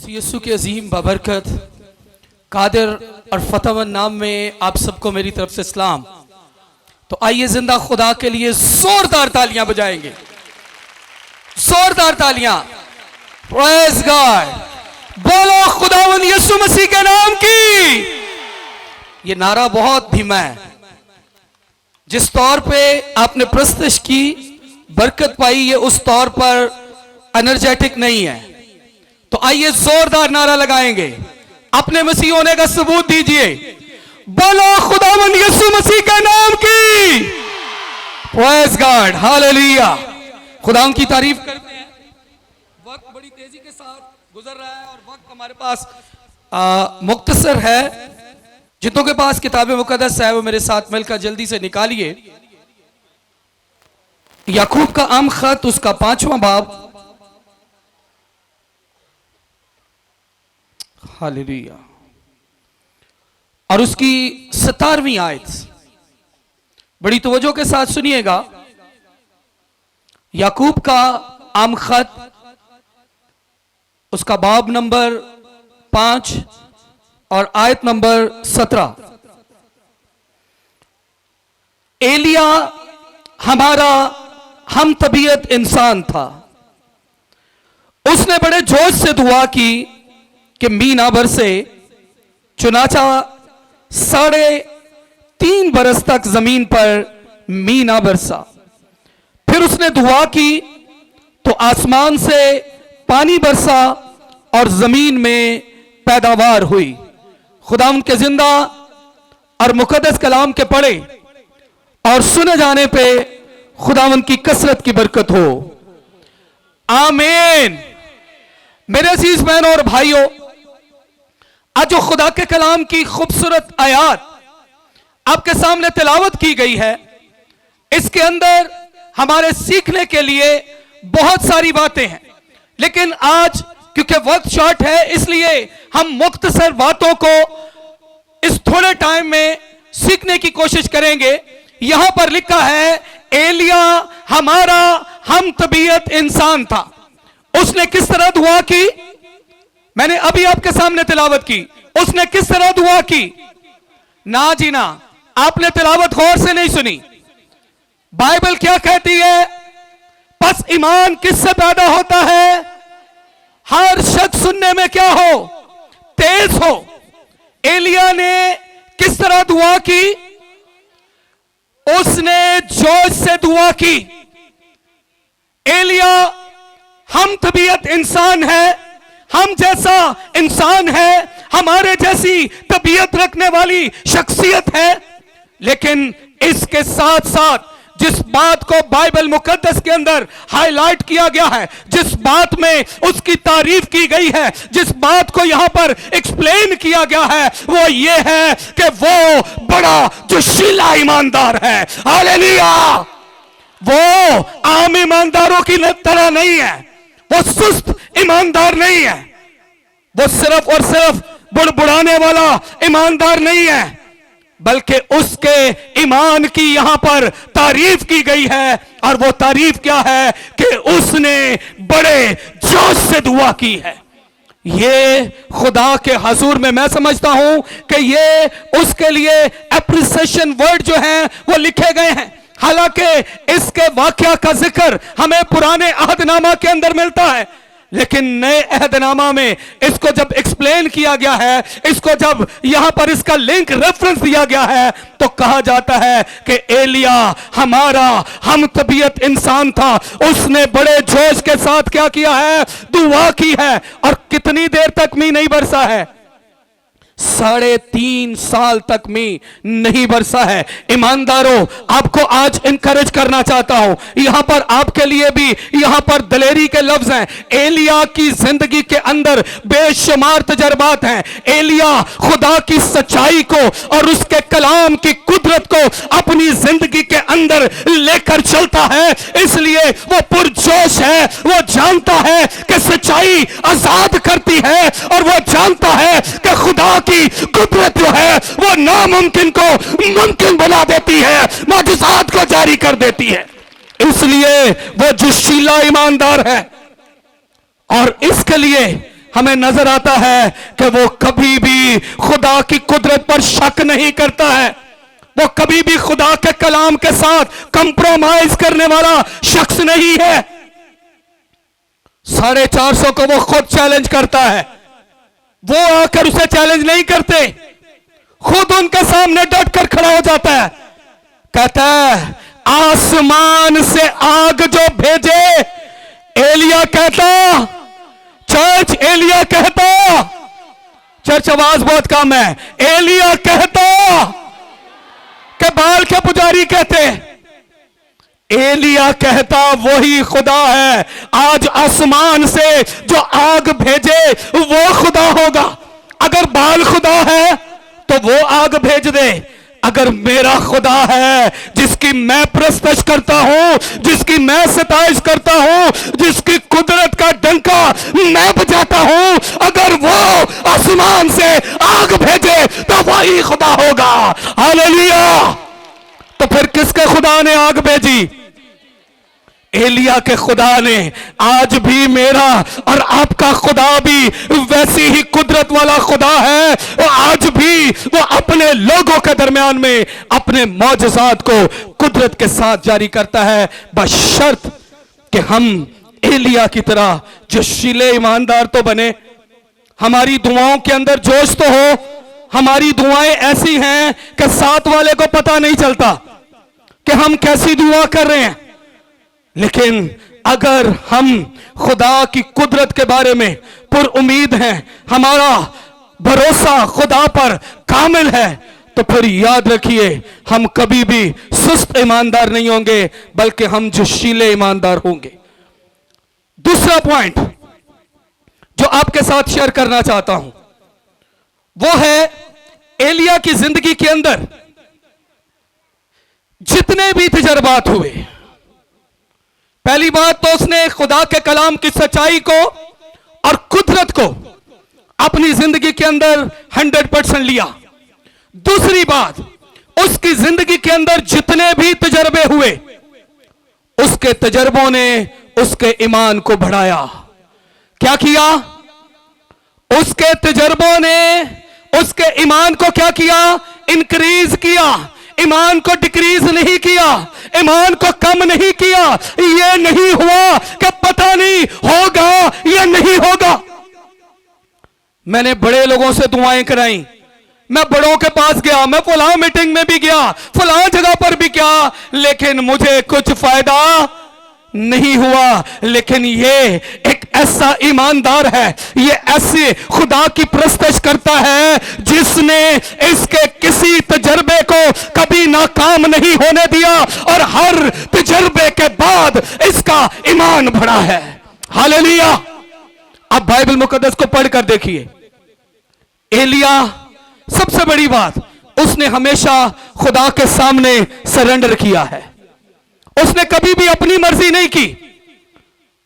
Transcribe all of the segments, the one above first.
यीशु के अजीम बाबरकत कादिर और फतहमंद नाम में आप सबको मेरी तरफ से सलाम। तो आइए जिंदा खुदा के लिए जोरदार तालियां बजाएंगे, जोरदार तालियां। प्रेज़ गॉड, बोलो खुदावंद यीशु मसीह के नाम की। ये नारा बहुत धीमा है। जिस तौर पे आपने प्रस्तुत की बरकत पाई, ये उस तौर पर एनर्जेटिक नहीं है। तो आइए जोरदार नारा लगाएंगे, अपने मसीह होने का सबूत दीजिए। बोलो खुदावंद यीशु मसीह के नाम की। Praise God, hallelujah. खुदावंद की तारीफ करते हैं। वक्त बड़ी तेजी के साथ गुजर रहा है और वक्त हमारे पास मुख्तसर है। जितनों के पास किताब मुकद्दस है वो मेरे साथ मिलकर जल्दी से निकालिए याकूब का आम खत, उसका 5वां बाब। हालेलुया। और उसकी 17वीं आयत। बड़ी तवज्जो के साथ सुनिएगा। याकूब का आम खत, उसका बाब नंबर 5 और आयत नंबर 17। एलिया हमारा हम तबीयत इंसान था। उसने बड़े जोश से दुआ की कि मी ना बरसे। चुनाचा 3.5 बरस तक जमीन पर मी ना बरसा। फिर उसने दुआ की तो आसमान से पानी बरसा और जमीन में पैदावार हुई। खुदा उनके जिंदा और मुकद्दस कलाम के पढ़े और सुने जाने पे खुदावंद की कसरत की बरकत हो। आमीन। मेरे अजीज बहनों और भाइयों, आज जो खुदा के कलाम की खूबसूरत आयात आपके सामने तिलावत की गई है, इसके अंदर हमारे सीखने के लिए बहुत सारी बातें हैं। लेकिन आज क्योंकि वक्त शॉर्ट है, इसलिए हम मुख्तसर बातों को इस थोड़े टाइम में सीखने की कोशिश करेंगे। यहां पर लिखा है, एलिया हमारा हम तबीयत इंसान था। उसने किस तरह दुआ की? मैंने अभी आपके सामने तिलावत की। उसने किस तरह दुआ की? ना जी ना, आपने तिलावत गौर से नहीं सुनी। बाइबल क्या कहती है? बस ईमान किससे पैदा होता है? हर शख्स सुनने में क्या हो? तेज हो। एलिया ने किस तरह दुआ की? उसने जोश से दुआ की। एलिया हम तबीयत इंसान है, हम जैसा इंसान है, हमारे जैसी तबीयत रखने वाली शख्सियत है। लेकिन इसके साथ साथ जिस बात को बाइबल मुकद्दस के अंदर हाईलाइट किया गया है, जिस बात में उसकी तारीफ की गई है, जिस बात को यहां पर एक्सप्लेन किया गया है, वो ये है कि वो बड़ा जोशीला ईमानदार है। हालेलुया। वो आम ईमानदारों की तरह नहीं है, वो सुस्त ईमानदार नहीं है, वो सिर्फ और सिर्फ बुड़बुड़ाने वाला ईमानदार नहीं है, बल्कि उसके ईमान की यहां पर तारीफ की गई है। और वो तारीफ क्या है कि उसने बड़े जोश से दुआ की है। ये खुदा के हजूर में मैं समझता हूं कि ये उसके लिए एप्रिसिएशन वर्ड जो हैं वो लिखे गए हैं। हालांकि इसके वाकया का जिक्र हमें पुराने अहदनामा के अंदर मिलता है, लेकिन नए अहदनामा में इसको जब एक्सप्लेन किया गया है, इसको जब यहां पर इसका लिंक रेफरेंस दिया गया है, तो कहा जाता है कि एलिया हमारा हम तबीयत इंसान था। उसने बड़े जोश के साथ क्या किया है? दुआ की है। और कितनी देर तक मी नहीं बरसा है? 3.5 साल तक मी नहीं बरसा है। ईमानदारों, आपको आज इनकरेज करना चाहता हूं। यहां पर आपके लिए भी यहां पर दलेरी के लफ्ज हैं। एलिया की जिंदगी के अंदर बेशुमार तजर्बात हैं। एलिया खुदा की सच्चाई को और उसके कलाम की कुदरत को अपनी जिंदगी के अंदर लेकर चलता है, इसलिए वो पुरजोश है। वो जानता है कि सच्चाई आजाद करती है, और वो जानता है कि खुदा की कुदरत जो है वो नामुमकिन को मुमकिन बना देती है, मौजूदात को जारी कर देती है। इसलिए वो जोशीला ईमानदार है। और इसके लिए हमें नजर आता है कि वो कभी भी खुदा की कुदरत पर शक नहीं करता है, वो कभी भी खुदा के कलाम के साथ कंप्रोमाइज करने वाला शख्स नहीं है। 450 को वो खुद चैलेंज करता है, वो आकर उसे चैलेंज नहीं करते, खुद उनके सामने डट कर खड़ा हो जाता है, कहता है आसमान से आग जो भेजे। एलिया कहता, चर्च एलिया कहता, चर्च आवाज बहुत कम है, एलिया कहता कि बाल के पुजारी कहते, एलिया कहता वही खुदा है, आज आसमान से जो आग भेजे वो खुदा होगा। अगर बाल खुदा है तो वो आग भेज दे, अगर मेरा खुदा है जिसकी मैं प्रस्तश करता हूं, जिसकी मैं सताइश करता हूं, जिसकी कुदरत का डंका मैं बजाता हूं, अगर वो आसमान से आग भेजे तो वही खुदा होगा। हालेलुया। तो फिर किसके खुदा ने आग भेजी? एलिया के खुदा ने। आज भी मेरा और आपका खुदा भी वैसी ही कुदरत वाला खुदा है, और आज भी वो अपने लोगों के दरमियान में अपने मौजज़ात को कुदरत के साथ जारी करता है, बशर्त कि हम एलिया की तरह जोशीले ईमानदार तो बने, हमारी दुआओं के अंदर जोश तो हो। हमारी दुआएं ऐसी हैं कि साथ वाले को पता नहीं चलता कि हम कैसी दुआ कर रहे हैं, लेकिन अगर हम खुदा की कुदरत के बारे में पुर उम्मीद हैं, हमारा भरोसा खुदा पर कामिल है, तो फिर याद रखिए हम कभी भी सुस्त ईमानदार नहीं होंगे, बल्कि हम जोशीले ईमानदार होंगे। दूसरा पॉइंट जो आपके साथ शेयर करना चाहता हूं वो है एलिया की जिंदगी के अंदर जितने भी तजर्बात हुए, पहली बात तो उसने खुदा के कलाम की सच्चाई को और कुदरत को अपनी जिंदगी के अंदर 100% लिया। दूसरी बात, उसकी जिंदगी के अंदर जितने भी तजर्बे हुए, उसके तजर्बों ने उसके ईमान को बढ़ाया। क्या किया? उसके तजर्बों ने उसके ईमान को क्या किया? इंक्रीज किया। ईमान को डिक्रीज नहीं किया, ईमान को कम नहीं किया। यह नहीं हुआ कि पता नहीं होगा या नहीं होगा। मैंने बड़े लोगों से दुआएं कराई, मैं बड़ों के पास गया, मैं फलां मीटिंग में भी गया, फलां जगह पर भी गया, लेकिन मुझे कुछ फायदा नहीं हुआ। लेकिन ये एक ऐसा ईमानदार है, ये ऐसे खुदा की प्रस्तश करता है जिसने इसके किसी तजर्बे को कभी नाकाम नहीं होने दिया, और हर तजर्बे के बाद इसका ईमान बढ़ा है। हालेलुया। अब बाइबल मुकद्दस को पढ़कर देखिए, एलिया सबसे बड़ी बात, उसने हमेशा खुदा के सामने सरेंडर किया है। उसने कभी भी अपनी मर्जी नहीं की।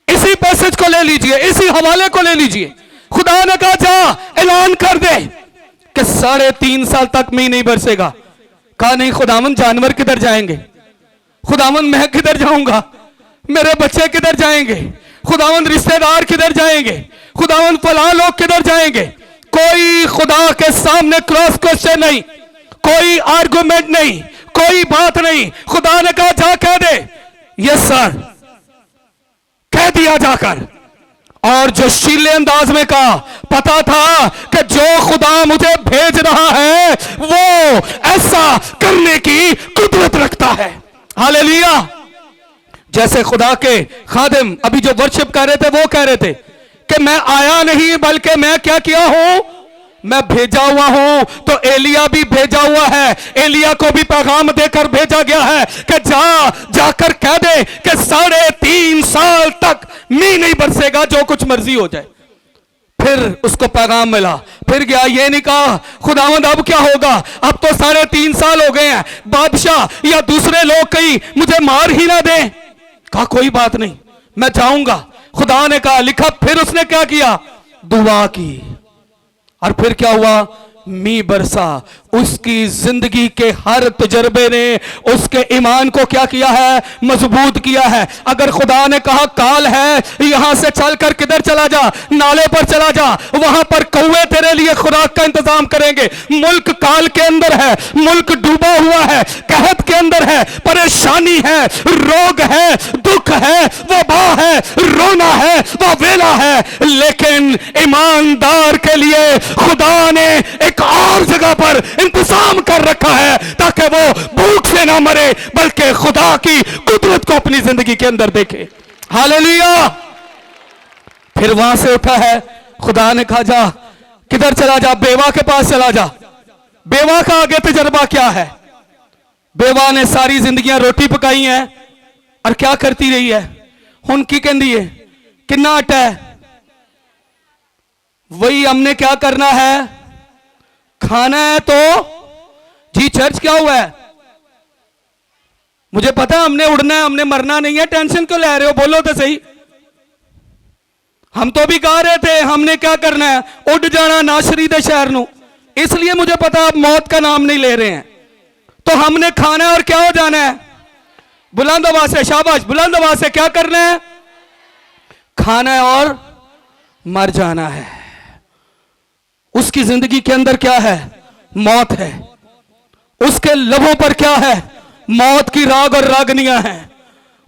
इसी पैसेज को ले लीजिए, इसी हवाले को ले लीजिए। खुदा ने कहा जा ऐलान कर दे कि 3.5 साल तक मींह नहीं बरसेगा। कहा नहीं खुदावन, जानवर किधर जाएंगे? खुदावन मैं किधर जाऊंगा? मेरे बच्चे किधर जाएंगे? खुदावन रिश्तेदार किधर जाएंगे? खुदावन फलां लोग किधर जाएंगे? कोई खुदा के सामने क्रॉस क्वेश्चन नहीं, कोई आर्गुमेंट नहीं, कोई बात नहीं। खुदा ने कहा जा कह दे। यस सर, कह दिया जाकर। और जो शीले अंदाज में कहा, पता था कि जो खुदा मुझे भेज रहा है वो ऐसा करने की कुदरत रखता है। हालेलुया। जैसे खुदा के खादिम अभी जो वर्शिप कर रहे थे, वो कह रहे थे कि मैं आया नहीं, बल्कि मैं क्या किया हूं? मैं भेजा हुआ हूं। तो एलिया भी भेजा हुआ है, एलिया को भी पैगाम देकर भेजा गया है कि जाकर कह दे कि 3.5 साल तक मींह नहीं बरसेगा, जो कुछ मर्जी हो जाए। फिर उसको पैगाम मिला, फिर गया, ये नहीं कहा खुदावंद अब क्या होगा, अब तो 3.5 साल हो गए हैं, बादशाह या दूसरे लोग कहीं मुझे मार ही ना दें। कहा कोई बात नहीं, मैं जाऊंगा। खुदा ने कहा, लिखा, फिर उसने क्या किया? दुआ की, और फिर क्या हुआ? मींह बरसा। उसकी जिंदगी के हर तजर्बे ने उसके ईमान को क्या किया है, मजबूत किया है। अगर खुदा ने कहा काल है, यहां से चलकर किधर चला जा, नाले पर चला जा, वहां पर कौवे तेरे लिए खुराक का इंतजाम करेंगे। मुल्क काल के अंदर है, मुल्क डूबा हुआ है, कहत के अंदर है, परेशानी है, रोग है, दुख है, वबा है, रोना है, वो वेला है, लेकिन ईमानदार के लिए खुदा ने एक और जगह पर इंतजाम कर रखा है ताकि वो भूख से ना मरे बल्कि खुदा की कुदरत को अपनी जिंदगी के अंदर देखे। हालेलुया। फिर वहां से उठा है, खुदा ने कहा जा, किधर चला जा, बेवा के पास चला जा। बेवा का आगे तजर्बा क्या है? बेवा ने सारी जिंदगियां रोटी पकाई है और क्या करती रही है, हुन की कहती है किन्ना आटा है, वही हमने क्या करना है, खाना है। तो जी चर्च क्या हुआ है, मुझे पता है हमने उड़ना है, हमने मरना नहीं है, टेंशन क्यों ले रहे हो, बोलो तो सही। हम तो भी कह रहे थे हमने क्या करना है, उड़ जाना नासरी दे शहर नू, इसलिए मुझे पता आप मौत का नाम नहीं ले रहे हैं। तो हमने खाना है और क्या हो जाना है, बुलंद आवाज से, शाबाश, बुलंद आवाज से क्या करना है, खाना है और मर जाना है। उसकी जिंदगी के अंदर क्या है, मौत है। उसके लबों पर क्या है, मौत की राग और रागनियां हैं।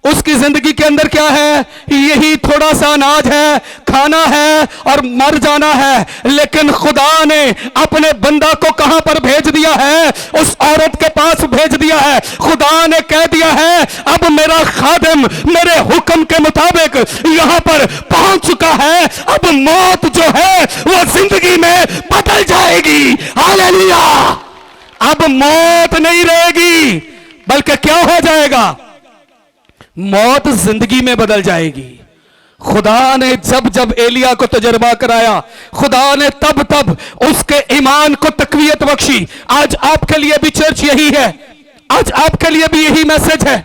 उसकी जिंदगी के अंदर क्या है, यही थोड़ा सा अनाज है, खाना है और मर जाना है। लेकिन खुदा ने अपने बंदा को कहां पर भेज दिया है, उस औरत के पास भेज दिया है। खुदा ने कह दिया है अब मेरा खादिम मेरे हुक्म के मुताबिक यहां पर पहुंच चुका है, अब मौत जो है वो जिंदगी में बदल जाएगी। हालेलुया। अब मौत नहीं रहेगी बल्कि क्या हो जाएगा, मौत जिंदगी में बदल जाएगी। खुदा ने जब जब एलिया को तजर्बा कराया, खुदा ने तब तब उसके ईमान को तकवीयत बख्शी। आज आपके लिए भी चर्च यही है, आज आपके लिए भी यही मैसेज है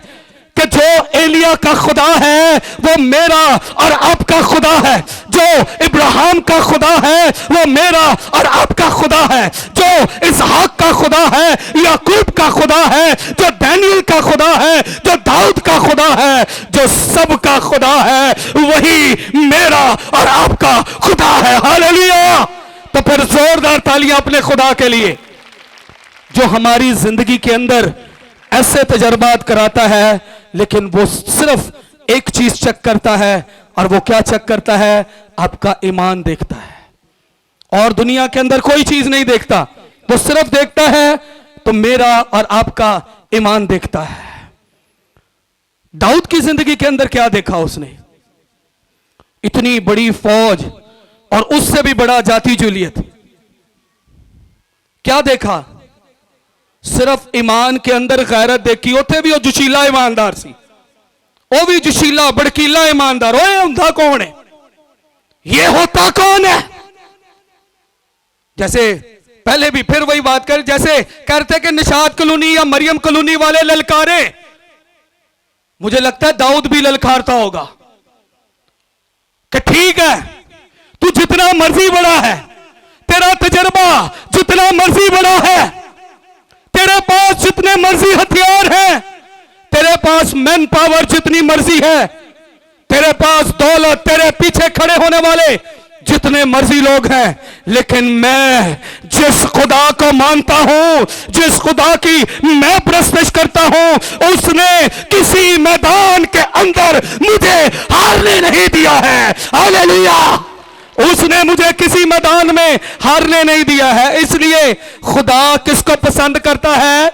कि जो एलिया का खुदा है वो मेरा और आपका खुदा है, जो इब्राहिम का खुदा है वो मेरा और आपका खुदा है, जो इसहाक का खुदा है, याकूब का खुदा है, जो दानियल का खुदा है, जो दाऊद का खुदा है, जो सबका खुदा है, वही मेरा और आपका खुदा है। हालेलुया। तो फिर जोरदार तालियां अपने खुदा के लिए जो हमारी जिंदगी के अंदर ऐसे तजर्बात कराता है, लेकिन वो सिर्फ एक चीज चेक करता है, और वो क्या चेक करता है, आपका ईमान देखता है। और दुनिया के अंदर कोई चीज नहीं देखता, वो सिर्फ देखता है तो मेरा और आपका ईमान देखता है। दाऊद की जिंदगी के अंदर क्या देखा उसने, इतनी बड़ी फौज और उससे भी बड़ा जाति जूलियत, क्या देखा, सिर्फ ईमान के अंदर गैरत देखी। उथे भी वो जोशीला ईमानदार सी, वो भी जोशीला भड़कीला ईमानदार। ओए हुंदा कौन है, ये होता कौन है। जैसे पहले भी फिर वही बात कर, जैसे कहते कि निशात कॉलोनी या मरियम कॉलोनी वाले ललकारे, मुझे लगता है दाऊद भी ललकारता होगा कि ठीक है तू जितना मर्जी बड़ा है, तेरा तजर्बा जितना मर्जी बड़ा है, तेरे पास जितने मर्जी हथियार हैं, तेरे पास मैन पावर जितनी मर्जी है, तेरे पास दौलत, तेरे पीछे खड़े होने वाले जितने मर्जी लोग हैं, लेकिन मैं जिस खुदा को मानता हूं, जिस खुदा की मैं प्रस्तुत करता हूं, उसने किसी मैदान के अंदर मुझे हारने नहीं दिया है। हालेलुया। उसने मुझे किसी मैदान में हारने नहीं दिया है। इसलिए खुदा किसको पसंद करता है,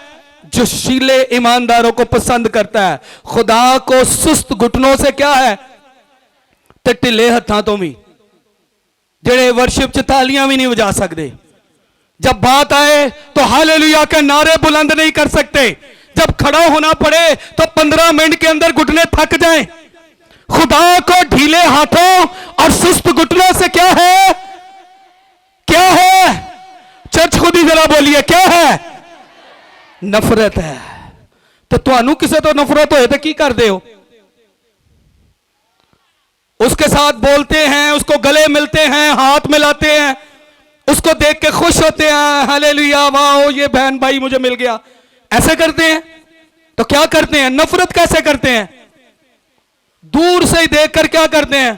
जोशीले ईमानदारों को पसंद करता है। खुदा को सुस्त घुटनों से क्या है, ते ढिले हत्थां तो भी, जेड़े वर्शिप च तालियां भी नहीं बजा सकते, जब बात आए तो हालेलुया के नारे बुलंद नहीं कर सकते, जब खड़ा होना पड़े तो 15 मिनट के अंदर घुटने थक जाएं। खुदा को ढीले हाथों और सुस्त घुटनों से क्या है, क्या है, चर्च खुद ही जरा बोलिए, क्या है, नफरत है। तो तुहानू किसे तो नफरत होए तो की करते हो, उसके साथ बोलते हैं, उसको गले मिलते हैं, हाथ मिलाते हैं, उसको देख के खुश होते हैं, हालेलुया, वाह ये बहन भाई मुझे मिल गया, ऐसे करते हैं। तो क्या करते हैं, नफरत कैसे करते हैं, दूर से ही देखकर क्या करते हैं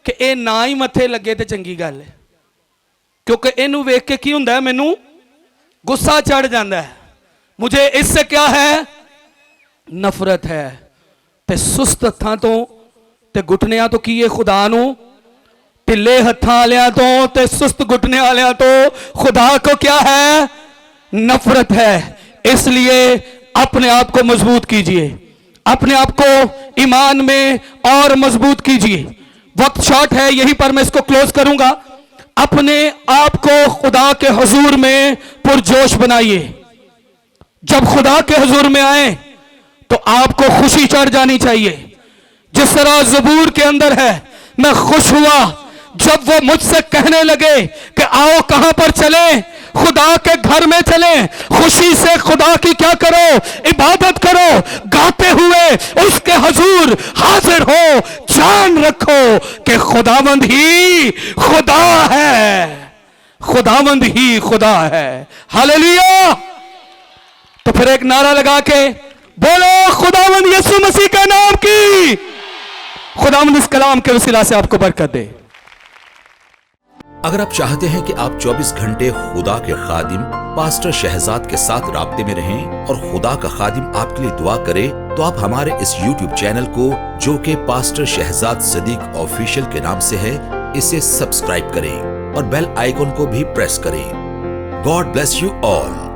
कि ये ना ही मथे लगे तो चंगी गल है, क्योंकि इनू वेख के की हुंदा है, मैनू गुस्सा चढ़ जाता है, मुझे इससे क्या है, नफरत है। ते सुस्त हत्थां तो ते घुटनियां तो की है खुदा नू, ढिले हत्थां वालियां तो ते सुस्त घुटने वालियां तो खुदा को क्या है, नफरत है। इसलिए अपने आप को मजबूत कीजिए, अपने आप को ईमान में और मजबूत कीजिए। वक्त शॉर्ट है, यहीं पर मैं इसको क्लोज करूंगा। अपने आप को खुदा के हुजूर में पुरजोश बनाइए। जब खुदा के हुजूर में आए तो आपको खुशी चढ़ जानी चाहिए, जिस तरह ज़बूर के अंदर है, मैं खुश हुआ जब वो मुझसे कहने लगे कि आओ कहां पर चले, खुदा के घर में चले, खुशी से खुदा की क्या करो, इबादत करो, गाते हुए उसके हुजूर हाजिर हो, जान रखो कि खुदावंद ही खुदा है, खुदावंद ही खुदा है। हालेलुया। तो फिर एक नारा लगा के बोलो खुदावंद यीशु मसीह के नाम की। खुदावंद इस कलाम के वसीला से आपको बरकत दे। अगर आप चाहते हैं कि आप 24 घंटे खुदा के खादिम पास्टर शहजाद के साथ राब्ते में रहें और खुदा का खादिम आपके लिए दुआ करे, तो आप हमारे इस YouTube चैनल को, जो कि पास्टर शहजाद सदीक ऑफिशियल के नाम से है, इसे सब्सक्राइब करें और बेल आइकन को भी प्रेस करें। God bless you all.